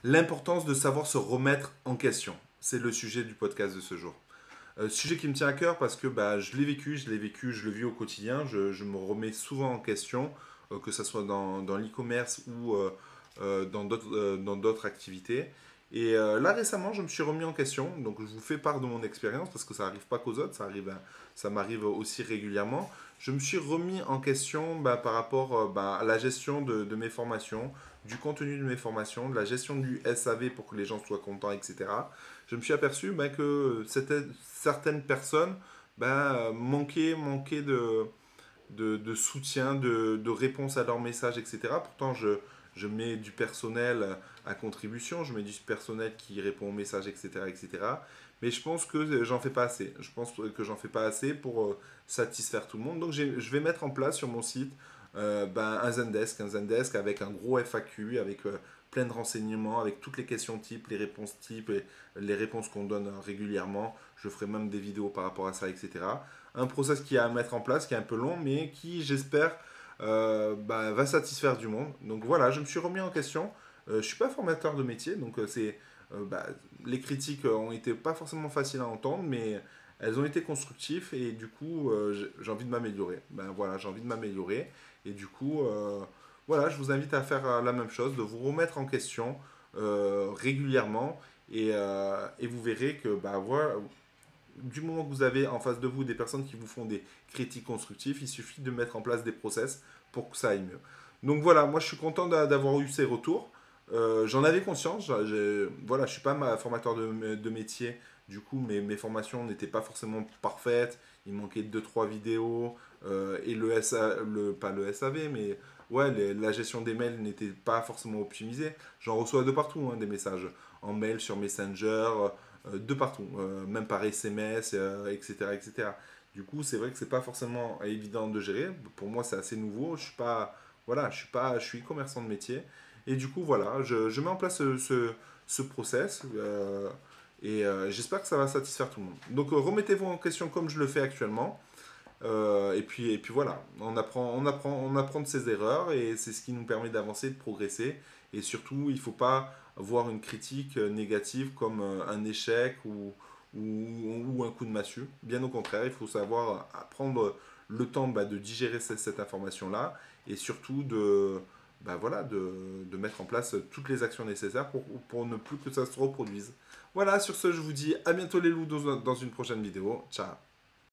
L'importance de savoir se remettre en question. C'est le sujet du podcast de ce jour. Sujet qui me tient à cœur parce que je l'ai vécu, je le vis au quotidien. Je me remets souvent en question, que ce soit dans l'e-commerce ou dans d'autres activités. Et là récemment, je me suis remis en question. Donc je vous fais part de mon expérience parce que ça n'arrive pas qu'aux autres, ça m'arrive aussi régulièrement. Je me suis remis en question par rapport à la gestion de mes formations, du contenu de mes formations, de la gestion du SAV pour que les gens soient contents, etc. Je me suis aperçu que certaines personnes manquaient de soutien, de réponse à leurs messages, etc. Pourtant, je mets du personnel à contribution, je mets du personnel qui répond aux messages, etc., etc. Mais je pense que j'en fais pas assez. Je pense que j'en fais pas assez pour satisfaire tout le monde. Donc, je vais mettre en place sur mon site un Zendesk avec un gros FAQ, avec plein de renseignements, avec toutes les questions types, les réponses types et les réponses qu'on donne régulièrement. Je ferai même des vidéos par rapport à ça, etc. Un process qui est à mettre en place, qui est un peu long, mais qui, j'espère, va satisfaire du monde. Donc voilà, je me suis remis en question. Je ne suis pas formateur de métier, donc les critiques ont été pas forcément faciles à entendre, mais elles ont été constructives et du coup, j'ai envie de m'améliorer. Voilà, j'ai envie de m'améliorer et du coup, voilà, je vous invite à faire la même chose, de vous remettre en question régulièrement et vous verrez que voilà, du moment que vous avez en face de vous des personnes qui vous font des critiques constructives, il suffit de mettre en place des process pour que ça aille mieux. Donc voilà, moi je suis content d'avoir eu ces retours. J'en avais conscience, voilà, je ne suis pas formateur de métier, du coup mes formations n'étaient pas forcément parfaites, il manquait deux trois vidéos, et pas le SAV, mais ouais, la gestion des mails n'était pas forcément optimisée. J'en reçois de partout, des messages en mail, sur Messenger, de partout, même par SMS, etc., etc. Du coup, c'est vrai que c'est pas forcément évident de gérer. Pour moi, c'est assez nouveau. Je suis pas, voilà, je suis e-commerçant de métier. Et du coup, voilà, je mets en place ce process et j'espère que ça va satisfaire tout le monde. Donc, remettez-vous en question comme je le fais actuellement. Et puis voilà, on apprend de ses erreurs et c'est ce qui nous permet d'avancer, de progresser. Et surtout, il ne faut pas voir une critique négative comme un échec ou un coup de massue. Bien au contraire, il faut savoir prendre le temps de digérer cette information-là et surtout voilà, de mettre en place toutes les actions nécessaires pour ne plus que ça se reproduise. Voilà, sur ce, je vous dis à bientôt les loups dans une prochaine vidéo. Ciao.